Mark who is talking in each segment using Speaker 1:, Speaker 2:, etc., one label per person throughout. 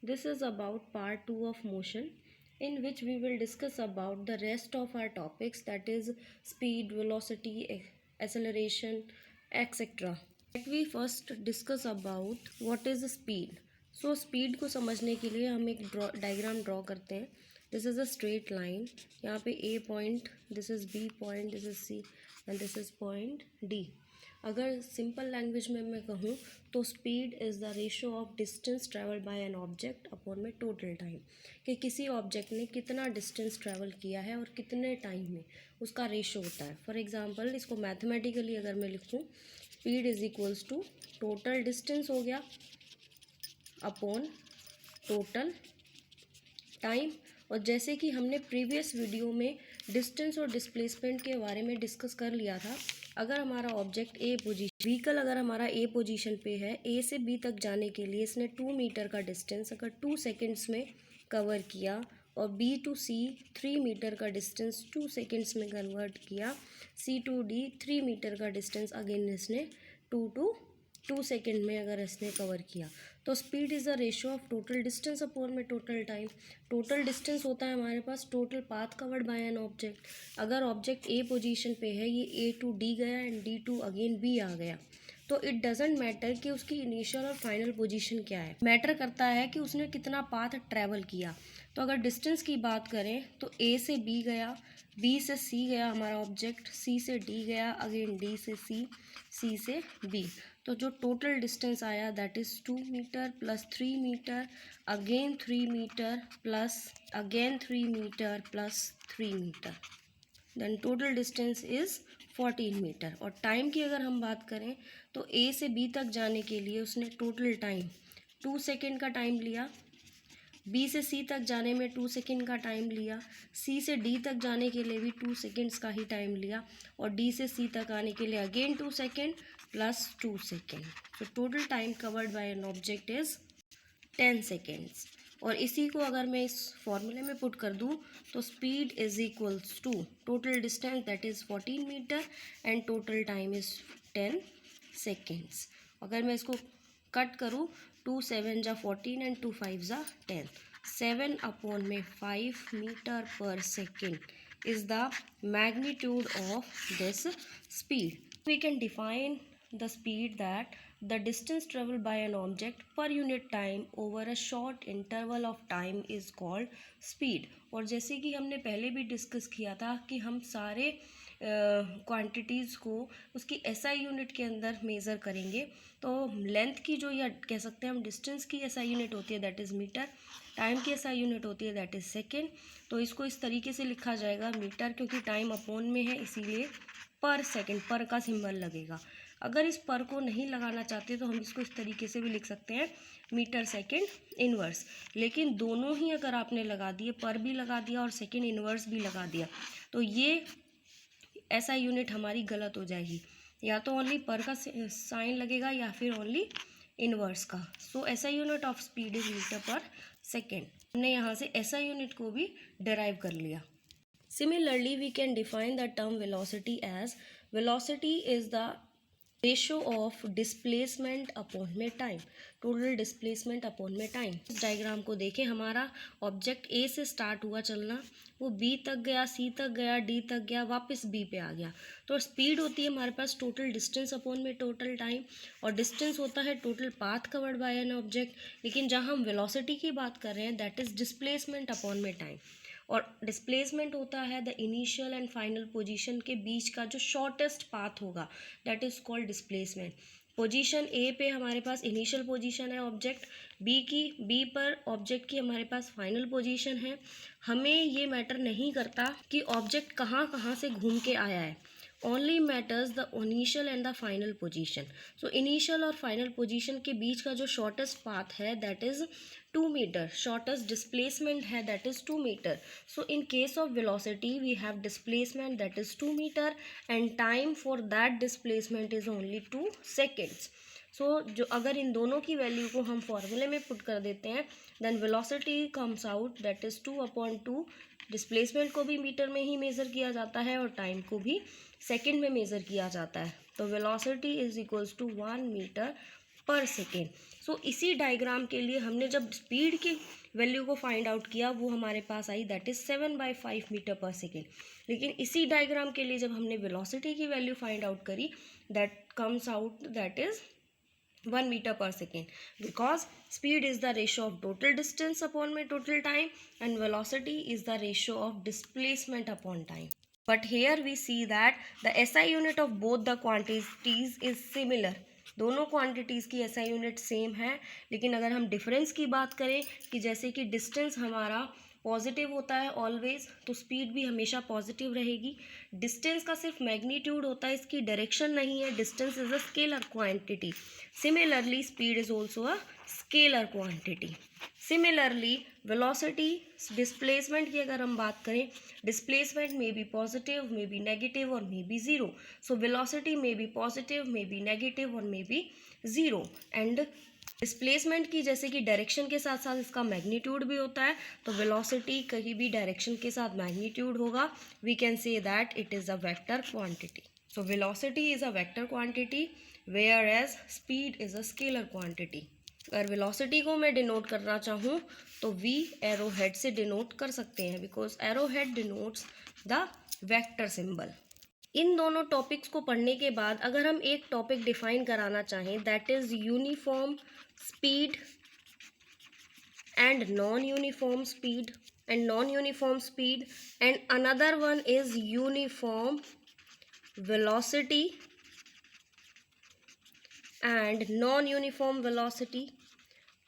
Speaker 1: This is about part 2 of motion, in which we will discuss about the rest of our topics, that is speed, velocity, acceleration, etc. Let we first discuss about what is speed. So speed को समझने के लिए हम एक diagram draw करते हैं. This is a straight line. यहाँ पे A point, this is B point, this is C and this is point D. अगर सिंपल लैंग्वेज में मैं कहूँ तो speed is the ratio of distance travel by an object upon में total time, कि किसी ऑब्जेक्ट ने कितना डिस्टेंस ट्रैवल किया है और कितने टाइम में, उसका रेशो होता है. फॉर एग्जांपल इसको मैथमेटिकली अगर मैं लिखूँ, speed is equals to total distance हो गया अपॉन टोटल टाइम. और जैसे कि हमने प्रीवियस वीडियो में डिस्टेंस और डिस्प्लेसमेंट के बारे में डिस्कस कर लिया था, अगर हमारा ऑब्जेक्ट ए पोजीशन व्हीकल अगर हमारा ए पोजीशन पे है, ए से बी तक जाने के लिए इसने 2 मीटर का डिस्टेंस अगर 2 सेकेंड्स में कवर किया, और बी टू सी 3 मीटर का डिस्टेंस 2 सेकेंड्स में कन्वर्ट किया, सी टू डी 3 मीटर का डिस्टेंस अगेन इसने 2 सेकेंड में अगर इसने कवर किया, तो speed is the ratio of total distance upon में टोटल टाइम. टोटल डिस्टेंस होता है हमारे पास total path covered by an object. अगर ऑब्जेक्ट ए पोजीशन पे है, ये ए टू डी गया and D to again B आ गया, तो इट डजेंट मैटर कि उसकी इनिशियल और फाइनल पोजीशन क्या है. मैटर करता है कि उसने कितना पाथ ट्रैवल किया. तो अगर डिस्टेंस की बात करें तो ए से बी गया, बी से सी गया हमारा ऑब्जेक्ट, सी से डी गया, अगेन डी से सी, सी से बी. तो जो टोटल डिस्टेंस आया that is 2 metre plus 3 metre, again 3 metre plus again 3 metre plus 3 metre, then total distance is 14 metre. और टाइम की अगर हम बात करें तो ए से बी तक जाने के लिए उसने टोटल टाइम 2 सेकेंड का टाइम लिया, बी से सी तक जाने में 2 सेकेंड का टाइम लिया, सी से डी तक जाने के लिए भी 2 सेकेंड्स का ही टाइम लिया, और डी से सी तक आने के लिए अगेन 2 सेकेंड प्लस 2 सेकेंड. तो total time covered by an object is 10 seconds. और इसी को अगर मैं इस फॉर्मूले में पुट कर दूँ तो speed is equals to total distance that is 14 metre and total time is 10 seconds. अगर मैं इसको कट करूँ, 2 7 जा 14 एंड 2 5 जा 10, 7 अपॉन में 5 metre per second is the magnitude of this speed. We can define the speed that the distance traveled by an object per unit time over a short interval of time is called speed. और जैसे कि हमने पहले भी discuss किया था कि हम सारे क्वांटिटीज़ को उसकी एसआई यूनिट के अंदर मेज़र करेंगे. तो लेंथ की जो, या कह सकते हैं हम डिस्टेंस की एसआई यूनिट होती है दैट इज़ मीटर, टाइम की एसआई यूनिट होती है दैट इज़ सेकेंड. तो इसको इस तरीके से लिखा जाएगा मीटर, क्योंकि टाइम अपॉन में है इसीलिए पर सेकेंड, पर का सिंबल लगेगा. अगर इस पर को नहीं लगाना चाहते तो हम इसको इस तरीके से भी लिख सकते हैं मीटर सेकेंड इनवर्स. लेकिन दोनों ही अगर आपने लगा दिए, पर भी लगा दिया और सेकेंड इनवर्स भी लगा दिया, तो ये ऐसा यूनिट हमारी गलत हो जाएगी. या तो ओनली पर का साइन लगेगा या फिर ओनली इनवर्स का. सो ऐसा unit of speed is metre per second. हमने यहाँ से ऐसा यूनिट को भी डिराइव कर लिया. Similarly, we can define the term velocity as velocity is the ratio of displacement upon में टाइम, टोटल डिस्प्लेसमेंट अपॉन में टाइम. इस डायग्राम को देखें, हमारा ऑब्जेक्ट ए से स्टार्ट हुआ चलना, वो बी तक गया, सी तक गया, डी तक गया, वापस बी पे आ गया. तो स्पीड होती है हमारे पास टोटल डिस्टेंस अपॉन में टोटल टाइम, और डिस्टेंस होता है total path covered by an object. लेकिन जहाँ हम वेलोसिटी की बात कर रहे हैं दैट इज़ डिस्प्लेसमेंट अपॉन में टाइम. और डिस्प्लेसमेंट होता है the initial and final position के बीच का जो शॉर्टेस्ट पाथ होगा that is called displacement. Position A पे हमारे पास इनिशियल पोजीशन है ऑब्जेक्ट, बी पर ऑब्जेक्ट की हमारे पास फाइनल पोजीशन है. हमें ये मैटर नहीं करता कि ऑब्जेक्ट कहाँ कहाँ से घूम के आया है, only matters the initial and the final position. So initial और फाइनल पोजीशन के बीच का जो शॉर्टेस्ट पाथ है that is 2 meter, shortest displacement है that is 2 meter. So in case of velocity we have displacement that is 2 meter and time for that displacement is only 2 seconds. So जो अगर इन दोनों की वैल्यू को हम फॉर्मूले में पुट कर देते हैं then velocity comes out that is 2/2. Displacement को भी मीटर में ही मेज़र किया जाता है और टाइम को भी सेकेंड में मेज़र किया जाता है. तो velocity is equals to 1 metre per second. So इसी डायग्राम के लिए हमने जब स्पीड की वैल्यू को फाइंड आउट किया वो हमारे पास आई that is 7/5 metre per second. लेकिन इसी डायग्राम के लिए जब हमने वेलोसिटी की वैल्यू फाइंड आउट करी that comes out that is 1 meter per second, because speed is the ratio of total distance upon my total time and velocity is the ratio of displacement upon time. But here we see that the SI unit of both the quantities is similar. दोनों quantities की SI unit same है, लेकिन अगर हम difference की बात करें कि जैसे कि डिस्टेंस हमारा पॉजिटिव होता है ऑलवेज, तो स्पीड भी हमेशा पॉजिटिव रहेगी। डिस्टेंस का सिर्फ मैग्नीट्यूड होता है, इसकी डायरेक्शन नहीं है। Distance is a scalar quantity. Similarly speed is also a scalar quantity. Similarly velocity, displacement की अगर हम बात करें, displacement may be positive, may be negative और may be zero. So velocity may be positive, may be negative और may be zero. And displacement की जैसे कि डायरेक्शन के साथ साथ इसका मैग्नीट्यूड भी होता है, तो वेलोसिटी कहीं भी डायरेक्शन के साथ मैग्नीट्यूड होगा, we can say that it is a vector quantity. So velocity is a vector quantity whereas speed is a scalar quantity. अगर वेलोसिटी को मैं डिनोट करना चाहूँ तो वी एरो हेड से डिनोट कर सकते हैं, because arrow head denotes the vector symbol. इन दोनों टॉपिक्स को पढ़ने के बाद अगर हम एक टॉपिक डिफाइन कराना चाहें that is uniform speed and non uniform speed, and another one is uniform velocity and non uniform velocity.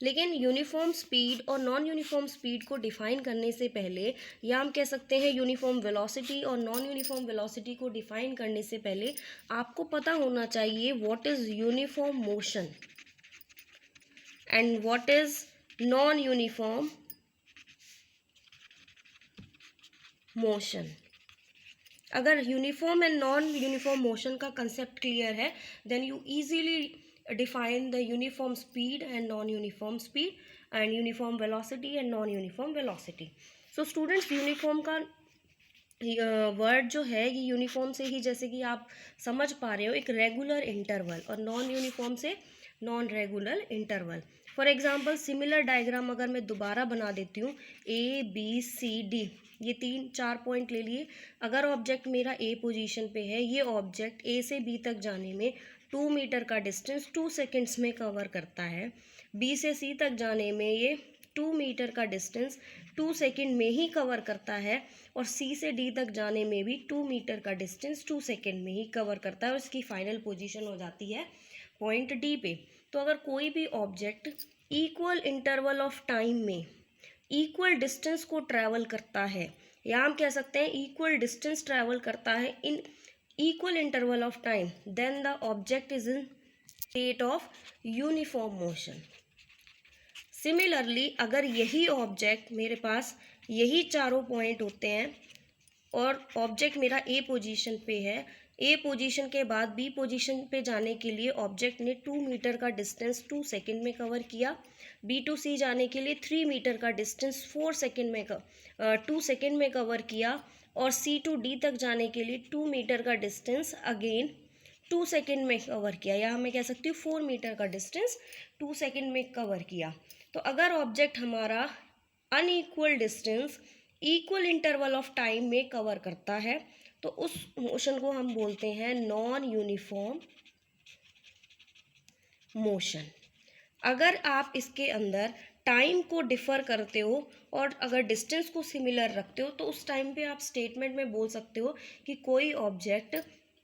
Speaker 1: लेकिन यूनिफॉर्म स्पीड और नॉन यूनिफॉर्म स्पीड को डिफाइन करने से पहले, या हम कह सकते हैं यूनिफॉर्म वेलोसिटी और नॉन यूनिफॉर्म वेलोसिटी को डिफाइन करने से पहले आपको पता होना चाहिए what is uniform motion and what is non uniform motion. अगर uniform and non uniform motion का कंसेप्ट क्लियर है then you easily define the uniform speed and non-uniform speed and uniform velocity and non-uniform velocity. So students, uniform का word जो है ये uniform से ही जैसे कि आप समझ पा रहे हो एक रेगुलर इंटरवल, और नॉन यूनिफॉर्म से non regular interval. For example similar diagram अगर मैं दोबारा बना देती हूँ, ABCD ये 3-4 पॉइंट ले लिए। अगर ऑब्जेक्ट मेरा A पोजीशन पे है, ये ऑब्जेक्ट A से B तक जाने में 2 मीटर का डिस्टेंस 2 सेकेंड्स में कवर करता है। B से C तक जाने में ये 2 मीटर का डिस्टेंस 2 सेकेंड में ही कवर करता है, और C से D तक जाने में भी 2 मीटर का डिस्टेंस 2 सेकेंड में ही कवर करता है, और इसकी फाइनल पोजीशन हो जाती है पॉइंट D पे। तो अगर कोई भी object equal interval of time में इक्वल डिस्टेंस को ट्रैवल करता है, या हम कह सकते हैं इक्वल डिस्टेंस ट्रैवल करता है in equal interval of time, then the object is in state of uniform motion. Similarly अगर यही ऑब्जेक्ट मेरे पास यही चारों पॉइंट होते हैं और ऑब्जेक्ट मेरा ए पोजीशन पे है, ए पोजीशन के बाद बी पोजीशन पे जाने के लिए ऑब्जेक्ट ने 2 मीटर का डिस्टेंस 2 सेकेंड में कवर किया, बी टू सी जाने के लिए 3 मीटर का डिस्टेंस 2 सेकेंड में कवर किया, और सी टू डी तक जाने के लिए 2 मीटर का डिस्टेंस अगेन 2 सेकेंड में कवर किया, या मैं कह सकती हूँ 4 मीटर का डिस्टेंस 2 सेकेंड में कवर किया। तो अगर ऑब्जेक्ट हमारा unequal distance equal interval of time में कवर करता है तो उस मोशन को हम बोलते हैं नॉन यूनिफॉर्म मोशन। अगर आप इसके अंदर टाइम को डिफ़र करते हो और अगर डिस्टेंस को सिमिलर रखते हो तो उस टाइम पे आप स्टेटमेंट में बोल सकते हो कि कोई ऑब्जेक्ट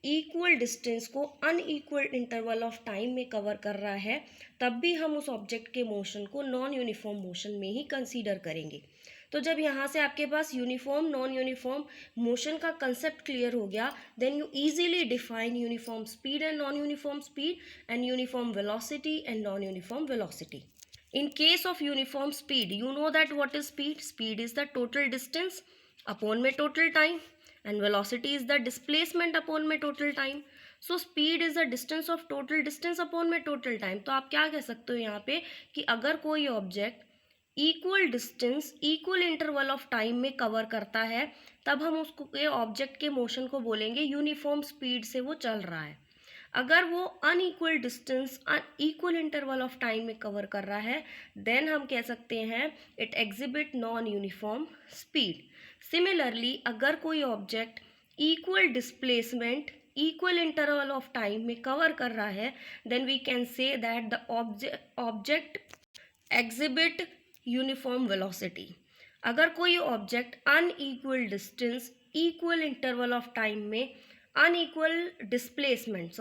Speaker 1: इक्वल डिस्टेंस को अनइक्वल इंटरवल ऑफ टाइम में कवर कर रहा है, तब भी हम उस ऑब्जेक्ट के मोशन को नॉन यूनिफॉर्म मोशन में ही कंसीडर करेंगे। तो जब यहाँ से आपके पास यूनिफॉर्म नॉन यूनिफॉर्म मोशन का कंसेप्ट क्लियर हो गया, then you easily define uniform speed and non uniform speed and uniform velocity and non uniform velocity. In case of uniform speed, you know that what is speed? Speed is the total distance upon my total time, and velocity is the displacement upon my total time. So speed is the distance of total distance upon my total time. तो आप क्या कह सकते हो यहाँ पे कि अगर कोई object equal distance equal interval of time में कवर करता है तब हम उसको ऑब्जेक्ट के मोशन को बोलेंगे यूनिफॉर्म स्पीड से वो चल रहा है। अगर वो unequal distance equal interval of time में कवर कर रहा है देन हम कह सकते हैं it exhibit non uniform speed. Similarly अगर कोई object equal displacement equal interval of time में कवर कर रहा है then we can say that the object exhibit uniform velocity. अगर कोई object unequal distance equal interval of time में unequal displacement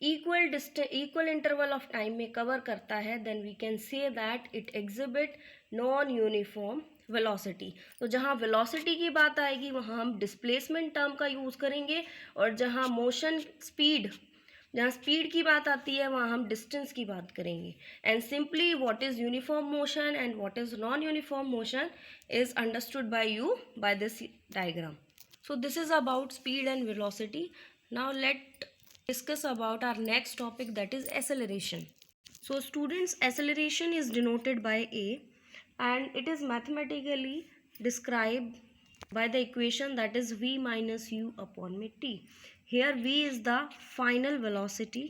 Speaker 1: equal interval of time में cover करता है then we can say that it exhibit non uniform velocity. तो जहाँ velocity की बात आएगी वहाँ हम डिस्प्लेसमेंट टर्म का यूज़ करेंगे, और जहाँ स्पीड की बात आती है वहाँ हम डिस्टेंस की बात करेंगे। And simply what is uniform motion and what is non uniform motion is understood by you by this diagram. So this is about speed and velocity. Now let's discuss about our next topic, that is acceleration. So students, acceleration is denoted by A and it is mathematically described by the equation that is v minus u upon t. Here v is the final velocity,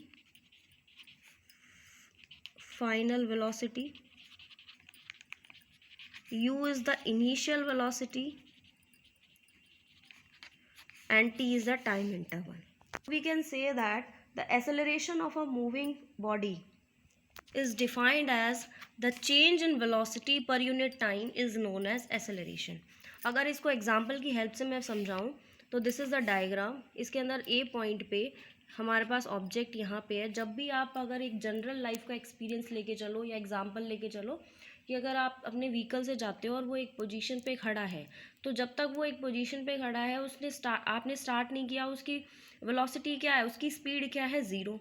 Speaker 1: u is the initial velocity and t is the time interval. We can say that the acceleration of a moving body is defined as the change in velocity per unit time is known as acceleration. अगर इसको example की help से मैं समझाऊँ तो this is the diagram. इसके अंदर ए point पे हमारे पास ऑब्जेक्ट यहाँ पे है। जब भी आप अगर एक जनरल लाइफ का एक्सपीरियंस लेके चलो या एग्जाम्पल लेके चलो कि अगर आप अपने व्हीकल से जाते हो और वो एक पोजीशन पे खड़ा है, तो जब तक वो एक पोजीशन पे खड़ा है आपने स्टार्ट नहीं किया, उसकी वेलोसिटी क्या है, उसकी स्पीड क्या है, ज़ीरो।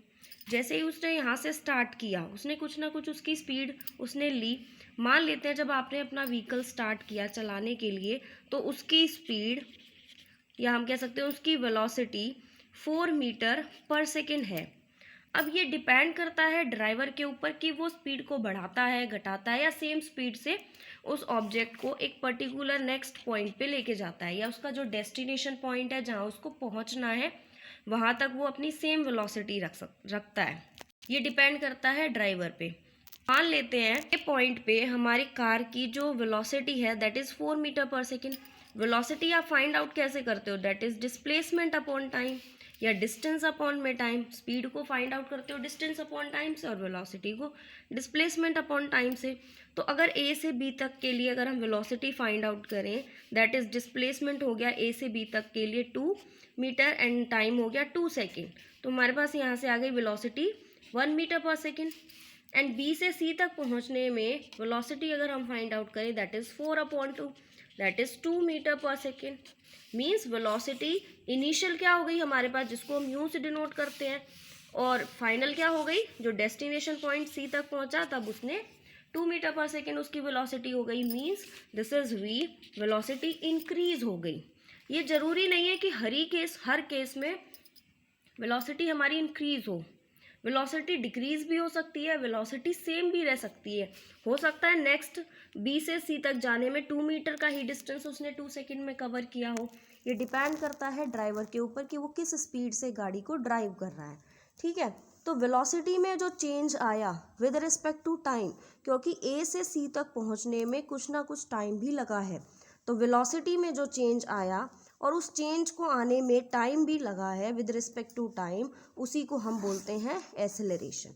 Speaker 1: जैसे ही उसने यहाँ से स्टार्ट किया उसने कुछ ना कुछ उसकी स्पीड उसने ली। मान लेते हैं जब आपने अपना व्हीकल स्टार्ट किया चलाने के लिए तो उसकी स्पीड या हम कह सकते हैं उसकी वेलोसिटी 4 मीटर पर सेकेंड है। अब ये डिपेंड करता है ड्राइवर के ऊपर कि वो स्पीड को बढ़ाता है, घटाता है या सेम स्पीड से उस ऑब्जेक्ट को एक पर्टिकुलर नेक्स्ट पॉइंट पे लेके जाता है, या उसका जो डेस्टिनेशन पॉइंट है जहाँ उसको पहुँचना है वहाँ तक वो अपनी सेम वेलोसिटी रखता है। ये डिपेंड करता है ड्राइवर पे। मान लेते हैं ये पॉइंट पे हमारी कार की जो वेलोसिटी है that is 4 metre per second. Velocity आप फाइंड आउट कैसे करते हो, that is displacement upon time या डिस्टेंस अपॉन में टाइम। स्पीड को फाइंड आउट करते हो डिस्टेंस अपॉन टाइम से और वेलोसिटी को डिस्प्लेसमेंट अपॉन टाइम से। तो अगर ए से बी तक के लिए अगर हम वेलोसिटी फाइंड आउट करें दैट इज़ डिस्प्लेसमेंट हो गया ए से बी तक के लिए 2 मीटर एंड टाइम हो गया 2 सेकेंड, तो हमारे पास यहाँ से आ गई velocity 1 metre per second. And B से सी तक पहुँचने में वेलोसिटी अगर हम फाइंड आउट करें that is 4/2 that is 2 metre per second. Means velocity initial क्या हो गई हमारे पास जिसको हम यू से डिनोट करते हैं, और फाइनल क्या हो गई जो डेस्टिनेशन पॉइंट सी तक पहुंचा तब उसने 2 मीटर पर सेकेंड उसकी वेलोसिटी हो गई। Means this is V, velocity increase हो गई। ये ज़रूरी नहीं है कि हर केस में वेलोसिटी हमारी इंक्रीज हो वेलोसिटी डिक्रीज भी हो सकती है, वेलोसिटी सेम भी रह सकती है। हो सकता है नेक्स्ट बी से सी तक जाने में 2 मीटर का ही डिस्टेंस उसने 2 सेकेंड में कवर किया हो। ये डिपेंड करता है ड्राइवर के ऊपर कि वो किस स्पीड से गाड़ी को ड्राइव कर रहा है। ठीक है, तो वेलोसिटी में जो चेंज आया विद रिस्पेक्ट टू टाइम, क्योंकि ए से सी तक पहुंचने में कुछ ना कुछ टाइम भी लगा है, तो वेलोसिटी में जो चेंज आया और उस चेंज को आने में टाइम भी लगा है विद रिस्पेक्ट टू टाइम, उसी को हम बोलते हैं acceleration.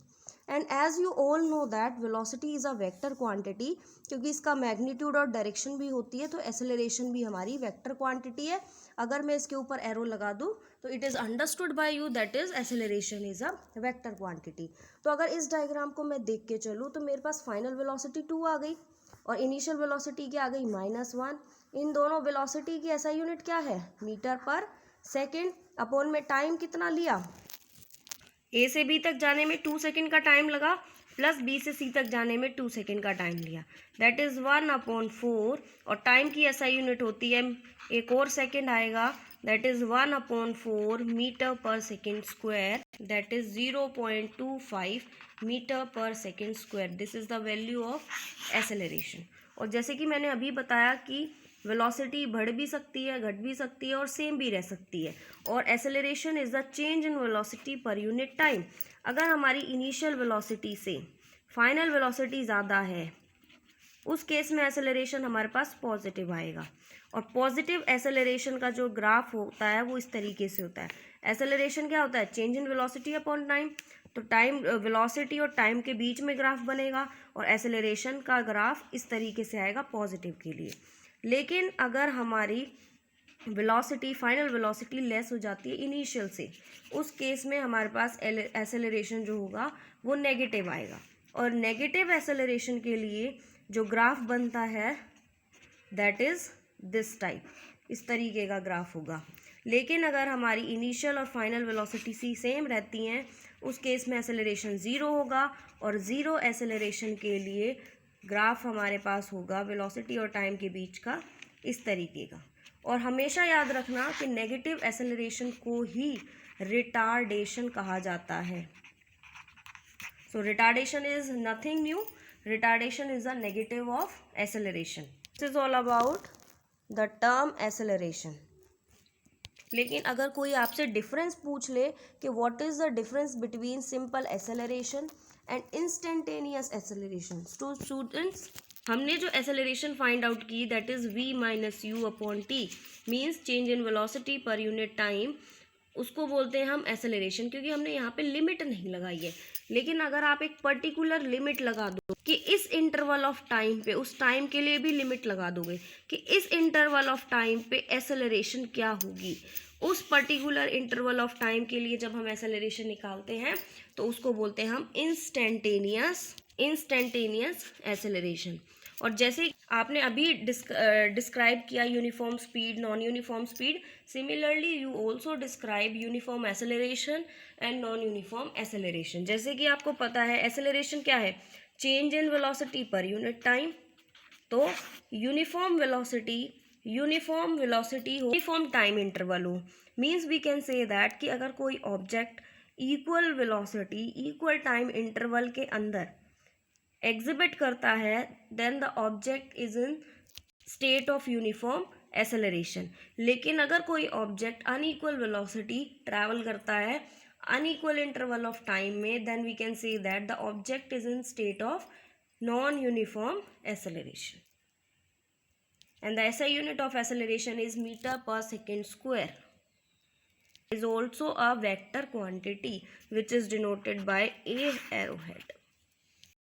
Speaker 1: And as you all know that velocity is a vector quantity, क्योंकि इसका मैग्नीट्यूड और डायरेक्शन भी होती है, तो एक्सेलरेशन भी हमारी वेक्टर क्वांटिटी है। अगर मैं इसके ऊपर एरो लगा दूँ तो it is understood by you that is acceleration is a vector quantity. तो अगर इस डायग्राम को मैं देख के चलूँ तो मेरे पास फाइनल वेलोसिटी 2 आ गई और इनिशियल वेलोसिटी क्या आ गई -1। इन दोनों वेलोसिटी की ऐसा यूनिट क्या है, मीटर पर सेकेंड। अपॉन में टाइम कितना लिया, ए से बी तक जाने में 2 सेकेंड का टाइम लगा, प्लस बी से सी तक जाने में 2 सेकेंड का टाइम लिया, दैट इज़ 1/4। और टाइम की ऐसा यूनिट होती है, एक और सेकेंड आएगा, that is 1/4 meter per second square, that is 0.25 meter per second square. This is the value of acceleration. और जैसे कि मैंने अभी बताया कि वेलोसिटी बढ़ भी सकती है, घट भी सकती है और सेम भी रह सकती है। और acceleration is the change in velocity per unit time. अगर हमारी इनिशियल वेलोसिटी से फाइनल वेलोसिटी ज़्यादा है, उस केस में एसेलरेशन हमारे पास पॉजिटिव आएगा। और पॉजिटिव एसेलरेशन का जो ग्राफ होता है वो इस तरीके से होता है। एसेलरेशन क्या होता है? Change in velocity upon time. तो टाइम, वेलोसिटी और टाइम के बीच में ग्राफ बनेगा और एसेलरेशन का ग्राफ इस तरीके से आएगा पॉजिटिव के लिए। लेकिन अगर हमारी वेलोसिटी, फाइनल वेलोसिटी लेस हो जाती है इनिशियल से, उस केस में हमारे पास एसेलरेशन जो होगा वो नेगेटिव आएगा। और नेगेटिव एसेलरेशन के लिए जो ग्राफ बनता है दैट इज़ दिस टाइप, इस तरीके का ग्राफ होगा। लेकिन अगर हमारी इनिशियल और फाइनल वेलोसिटी सी सेम रहती हैं, उस केस में एसेलरेशन ज़ीरो होगा। और ज़ीरो एसेलरेशन के लिए ग्राफ हमारे पास होगा वेलोसिटी और टाइम के बीच का इस तरीके का। और हमेशा याद रखना कि नेगेटिव एसेलरेशन को ही रिटार्डेशन कहा जाता है। So retardation is nothing new, retardation is a negative of acceleration. This is all about the term acceleration. लेकिन अगर कोई आपसे डिफरेंस पूछ ले कि what is the difference between simple acceleration and instantaneous acceleration, तो स्टूडेंट्स हमने जो एसेलरेशन फाइंड आउट की that is v minus you upon T, means change in velocity per unit time, उसको बोलते हैं हम एसेलरेशन, क्योंकि हमने यहाँ पे लिमिट नहीं लगाई है। लेकिन अगर आप एक पर्टिकुलर लिमिट लगा दो कि इस इंटरवल ऑफ टाइम पे, उस टाइम के लिए भी लिमिट लगा दोगे कि इस इंटरवल ऑफ टाइम पे एसेलरेशन क्या होगी, उस पर्टिकुलर इंटरवल ऑफ टाइम के लिए जब हम एसेलरेशन निकालते हैं तो उसको बोलते हैं हम इंस्टेंटेनियस एसेलरेशन। और जैसे आपने अभी डिस्क्राइब किया uniform speed, non uniform speed, similarly you also describe uniform acceleration and non uniform acceleration. जैसे कि आपको पता है एसेलरेशन क्या है? Change in velocity per unit time. तो यूनिफॉर्म वेलोसिटी हो, यूनिफॉर्म टाइम इंटरवल हो, means we can say that कि अगर कोई object equal velocity, equal time interval के अंदर एग्जिबिट करता है then the object is in state of uniform acceleration. लेकिन अगर कोई ऑब्जेक्ट अनइक्वल वेलोसिटी ट्रैवल करता है अनइक्वल इंटरवल ऑफ टाइम में, then we can say that the object is in state of non uniform acceleration. And the SI unit of acceleration is meter per second square. It is also a vector quantity which is denoted by a arrowhead.